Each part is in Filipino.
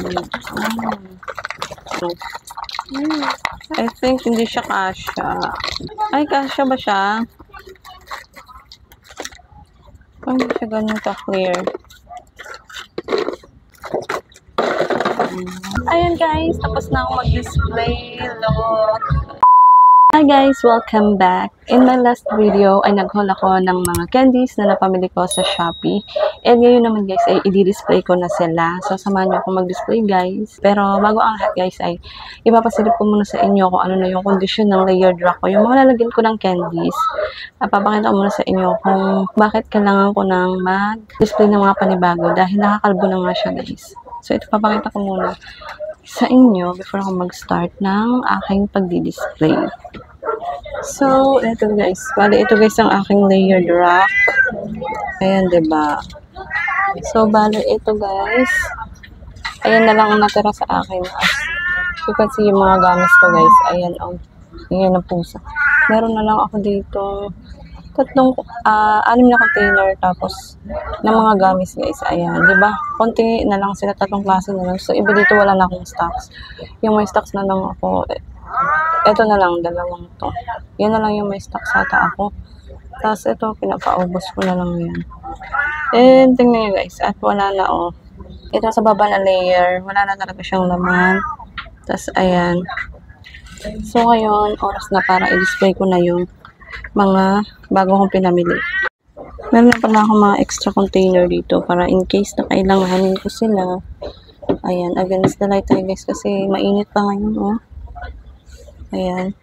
I think hindi siya kasha. Ay, kasha ba siya? Hindi siya ganun ka-clear. Ayan guys, tapos na ako mag-display. Look! Hi guys! Welcome back! In my last video ay nag-haul ako ng mga candies na napamili ko sa Shopee. And ngayon naman guys ay i-display ko na sila. So samahan niyo ako mag-display guys. Pero bago ang lahat guys ay ipapasilip ko muna sa inyo kung ano na yung kondisyon ng layered rack ko. Yung mga lalagyan ko ng candies. Papakita ko muna sa inyo kung bakit kailangan ko nang mag-display ng mga panibago dahil nakakalbo na nga siya guys. So ito papakita ko muna sa inyo before ako mag-start ng aking pagdi-display. So, ito guys. Bale, ito guys ang aking layered rack. Ayan, diba? So, bale, ito guys. Ayan na lang ang natira sa akin. As you can see yung mga gamit ko guys. Ayan, ayan ang pusa. Meron na lang ako dito. Anim na container tapos ng mga gamis guys. Ayan, di ba? Konti na lang sila, 3 klase na lang. So, iba dito wala na akong stocks. Yung may stocks na lang ako, ito na lang, 2 to. Yan na lang yung may stocks ata ako. Tapos, ito, pinapaubos ko na lang yan. And, tingnan nyo guys, at wala na Ito sa baba na layer, wala na talaga siyang laman. Tapos, ayan. So, ngayon, oras na para i-display ko na yung mga bago kong pinamili. Meron na pala akong mga extra container dito para in case na kailanganin ko sila. Ayan, against the light tayo guys kasi mainit pa ngayon Ayan.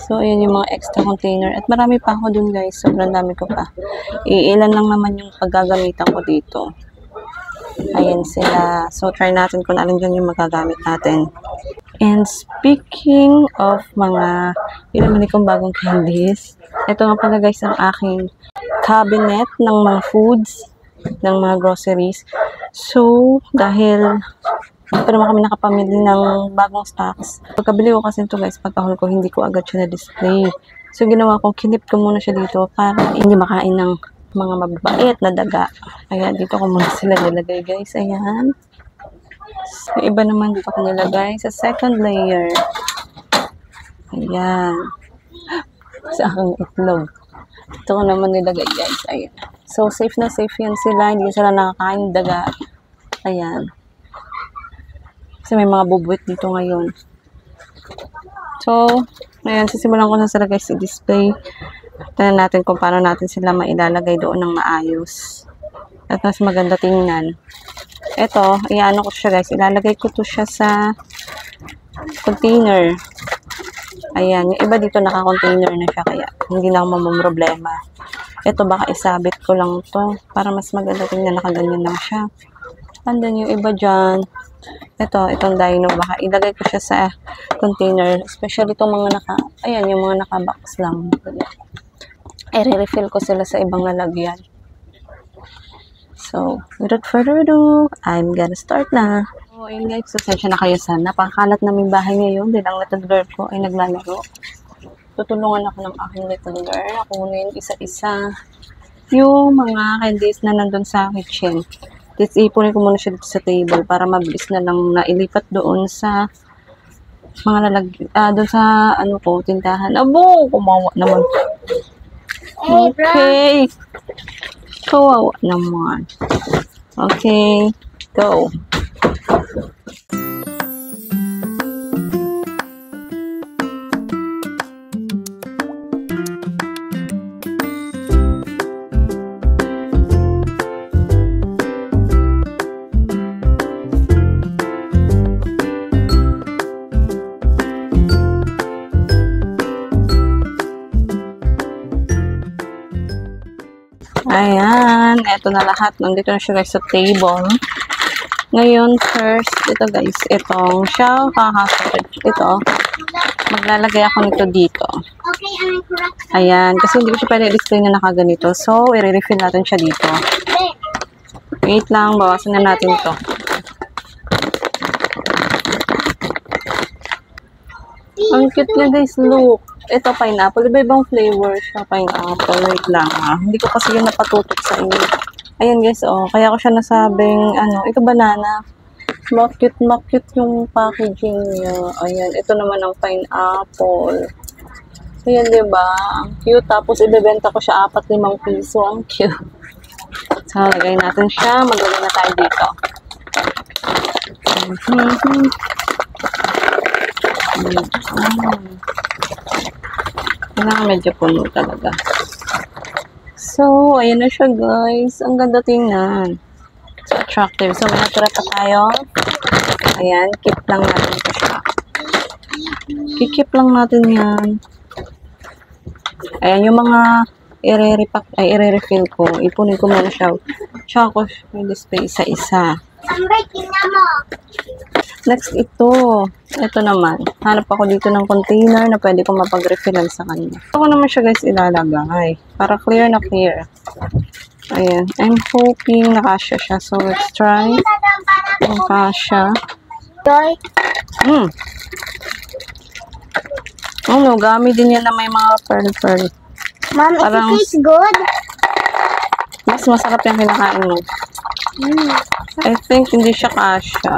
So, ayan yung mga extra container. At marami pa ako dun guys. Sobrang dami ko pa. Ilan lang naman yung paggagamitan ko dito. Ayan sila. So, try natin kung alin dyan yung magagamit natin. And speaking of mga pinamili kong bagong candies, ito nga pala guys ang aking cabinet ng mga foods, ng mga groceries. So, dahil pa naman kami nakapamili ng bagong stocks, pagkabili ko kasi ito guys, pagkahol ko, hindi ko agad siya na-display. So, ginawa ko, kinip ko muna siya dito para hindi makain ng mga mababait na daga. Ayan, dito ko muna sila nilagay guys. Ayan. So, iba naman dito ko nilagay sa second layer. Ayan. Sa aking itlog. Ito ko naman nilagay guys. Ayan. So, safe na safe yan sila. Hindi sila nakakain daga. Ayan. Kasi may mga bubuit dito ngayon. So, ayan. Sisimulan ko na sila guys i-display. Tignan natin kung paano natin sila mailalagay doon ng maayos. At mas maganda tingnan. Ito, iano ko siya guys. Ilalagay ko to siya sa container. Ayan. Yung iba dito naka-container na siya. Kaya hindi na ako mamumroblema. Ito baka isabit ko lang to. Para mas maganda tingnan. Nakaganyan lang siya. And then yung iba dyan. Itong dino. Baka ilagay ko siya sa container. Especially itong mga ayan, yung mga naka-box lang. I-refill ko sila sa ibang lalagyan. So, without further ado, I'm gonna start na. So, ayun guys, sasensya na kayo sa napakalat naming bahay ngayon dahil ang little girl ko ay naglalaro. Tutulungan ako ng aking little girl. Kunin isa-isa yung mga candies na nandun sa kitchen. Tapos ipunin ko muna siya dito sa table para mabilis na lang nailipat doon sa mga doon sa tindahan. Abo, kumawa naman. Okay. Kawawa naman. Okay, go. Ayan, eto na lahat. Nandito na siya guys sa table. Ngayon, first, ito guys, itong shell kakasunod. Ito, maglalagay ako nito dito. Ayan, kasi hindi ko siya pwede display na nakaganito. So, i-refill natin siya dito. Wait lang, bawasan na natin to. Ang cute niya guys, look. Ito, pineapple. Iba-ibang flavor siya, pineapple. Wait lang Hindi ko kasi yun napatutok sa inyo. Ayan guys, kaya ko siya nasabing, ito banana. Makit yung packaging niya. Ayan, ito naman ang pineapple. Ayan, diba? Ang cute. Tapos, ibebenta ko siya 4-5 piso. Ang cute. So, lagay natin siya. Maglagay na tayo dito. Kailangan medyo puno talaga. So, ayan na siya, guys. Ang ganda tingnan. So, attractive. So, may natira pa tayo. Ayan, keep lang natin ito siya. Kikip lang natin yan. Ayan, yung mga i-refill ko. Ipunin ko muna siya. Tsaka ko display isa-isa. Next, ito. Ito naman. Hanap ako dito ng container na pwede ko mapag-refillan sa kanya. Ito ko naman siya, guys, ilalagay. Para clear na clear. Ayan. I'm hoping nakasya siya. So, let's try. Nakasya. Oh, no. Gamit din yan na may mga pearl. Mom, parang, it tastes good. Mas masarap yung kinakain mo. I think hindi siya kasya.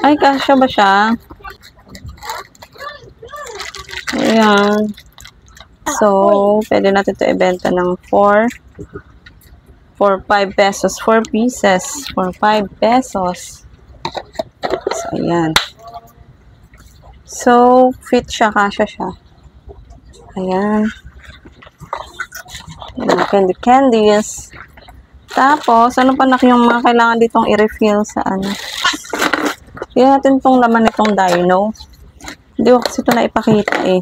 Ay, kasya ba siya? Ayan. So, pwede natin ito ibenta ng 5 pesos. 4 pieces. For 5 pesos. So, ayan. So, fit siya. Kasya siya. Ayan. Candies. Tapos, ano pa yung mga kailangan ditong i-refill sa ano? Tignan natin itong laman nitong dino. Hindi ko kasi ito naipakita eh.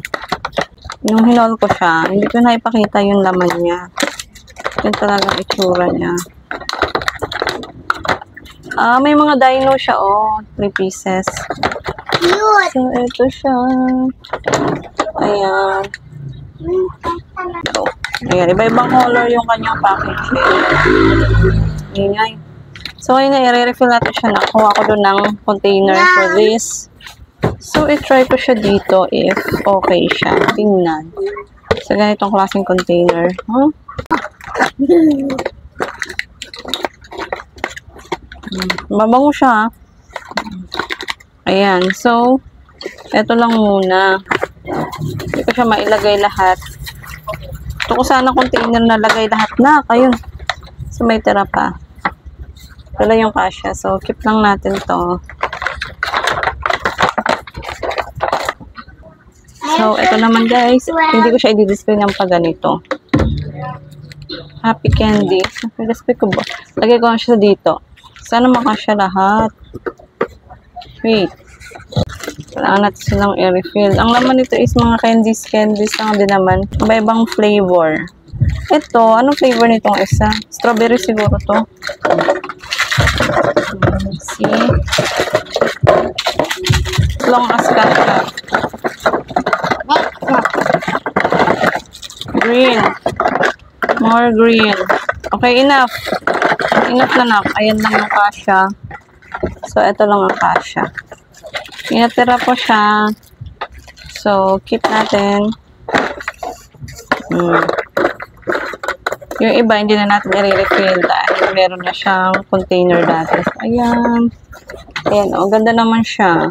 Nung hinol ko siya, hindi ko naipakita yung laman niya. Yun talagang itsura niya. May mga dino siya, 3 pieces. Cute. So, ito siya. Ayan. So, ayan, iba-ibang color yung kanyang package. Ayan. So, ayun na, i-refill natin siya. Nakuha ko doon ng container for this. So, i-try ko siya dito if okay siya. Tingnan. Sa ganitong klaseng container. Mabango siya. Ayan. So, eto lang muna. Hindi ko siya mailagay lahat. Ito ko sana container na lagay lahat na. Ayun. So, may tira pa. Ito lang yung kasya. So, keep lang natin to. So, ito naman guys. Hindi ko siya i-display ng paganito. Happy candy. I-display ko ba? Lagay ko lang siya dito. Sana makasya lahat. Wait. Kailangan natin silang i-refill. Ang laman nito is mga candies lang din naman. Iba-ibang flavor. Ito, anong flavor nitong isa? Strawberry siguro to. Let's see. Long as kasha. Green. More green. Okay, enough. Enough na. Ayan lang yung kasha. So, ito lang ang kasha. Inatira po siya. So, keep natin. Yung iba, hindi na natin i-refill dahil meron na siyang container dati. So, ayan. Ayan, ganda naman siya.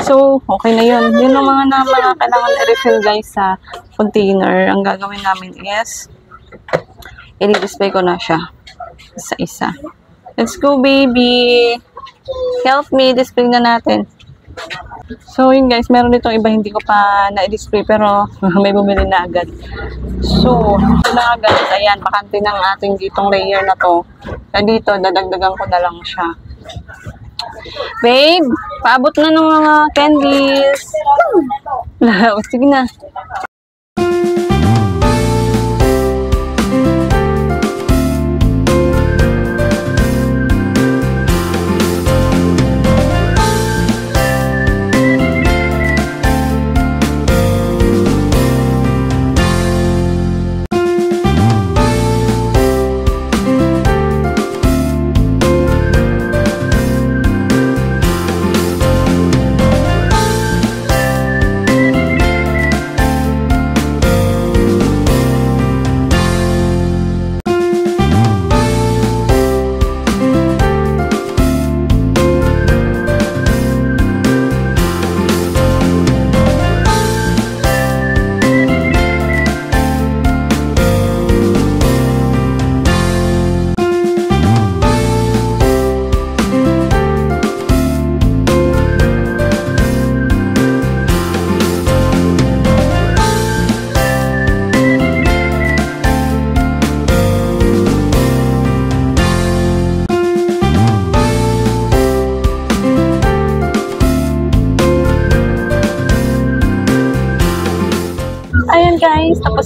So, okay na yun. Yun ang mga kailangan i-refill guys sa container. Ang gagawin namin is i-display ko na siya. Isa-isa. Let's go, baby! Help me, display na natin. So, yun guys, meron ditong iba hindi ko pa na-display pero may bumili na agad. So, ito na agad. Ayan, bakante ng ating ditong layer na to. Kaya dito, dadagdagan ko na lang siya. Babe, paabot na ng mga candies. Sige na.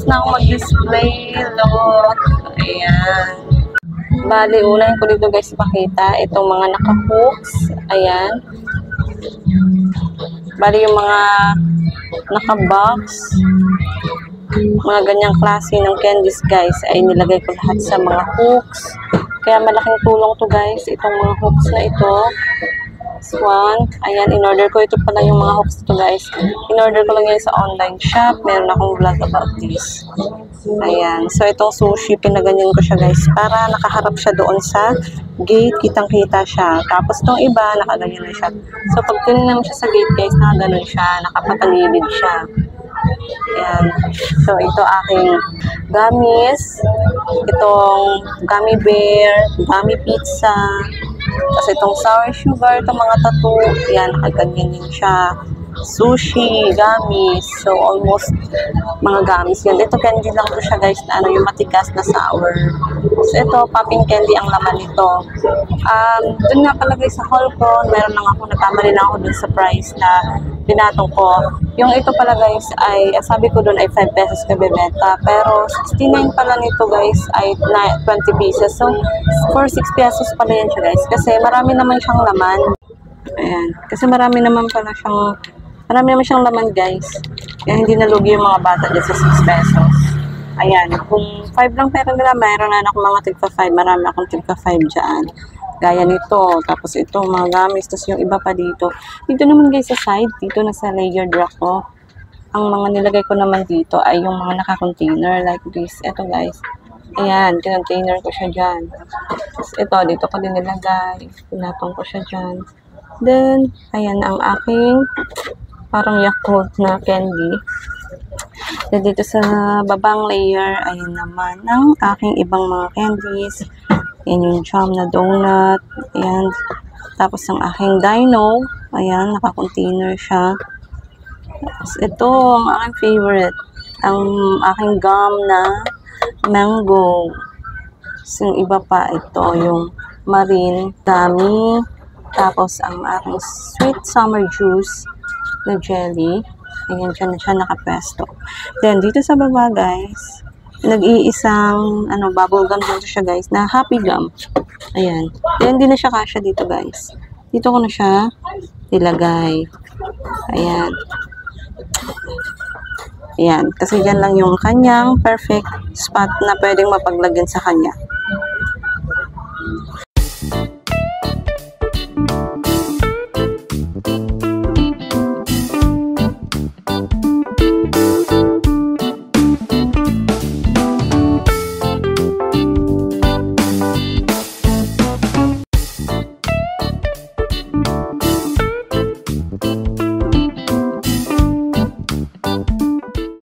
tapos na ako mag-display. Look. Ayan. Bali, unahin ko dito guys ipakita. Itong mga naka-hooks. Ayan. Bali, yung mga naka-box. Mga ganyang klase ng candies guys ay nilagay ko lahat sa mga hooks. Kaya malaking tulong to guys. Itong mga hooks na ito. This one. Ayan, in-order ko. Ito pala yung mga hooks ito guys. In-order ko lang yan sa online shop. Meron akong vlog about this. Ayan. So, itong sushi, pinaganyan ko siya guys. Para nakaharap siya doon sa gate. Kitang-kita siya. Tapos, itong iba, nakaganyan na siya. So, pag tinignan mo siya sa gate guys, nakaganon siya. Nakapatagilid siya. Ayan. So, ito aking gummies. Itong gummy bear, gummy pizza. Tapos itong sour sugar, itong mga tattoo. Ayan, nakaganyan din siya. Sushi, gummies. So, almost mga gummies yan. Ito, candy lang to siya guys, na yung matigas na sour. So, ito, popping candy ang laman nito. Dun nga pala guys, sa haul ko, meron lang ako, nagkamali lang ako dun sa price na pinatong ko. Yung ito pala guys, ay, sabi ko dun ay 5 pesos ka bebenta. Pero, 69 pala nito guys, ay 20 pieces. So, for 6 pesos pala yan siya guys. Kasi marami naman siyang laman. Ayan. Kasi marami naman siyang laman guys. Kaya hindi nalugi yung mga bata dyan sa 6 pesos. Ayan. Kung 5 lang pera nila, mayroon na ako mga tigpa 5. Marami akong tigpa 5 dyan. Gaya nito. Tapos ito, mga gamis. Tapos yung iba pa dito. Dito naman guys sa side. Dito na sa layered rack ko. Ang mga nilagay ko naman dito ay yung mga naka-container. Like this. Ito guys. Ayan. Container ko siya dyan. Tapos ito. Dito ko din nilagay. Pinatong ko siya dyan. Then, ayan ang aking parang Yakult na candy. Then, dito sa babang layer, ayan naman ang aking ibang mga candies. Ayan yung jam na donut. Ayan. Tapos ang aking dino. Ayan, naka-container siya. Tapos ito, ang aking favorite. Ang aking gum na mango. So, yung iba pa, ito yung marine gummy. Tapos, ang aking sweet summer juice na jelly. Ayan, dyan na siya nakapwesto. Then, dito sa baba, guys, nag-iisang, bubble gum dito siya, guys, na happy gum. Ayan. Then, hindi na siya kasya dito, guys. Dito ko na siya ilagay. Ayan. Ayan. Kasi yan lang yung kanyang perfect spot na pwedeng mapaglagyan sa kanya.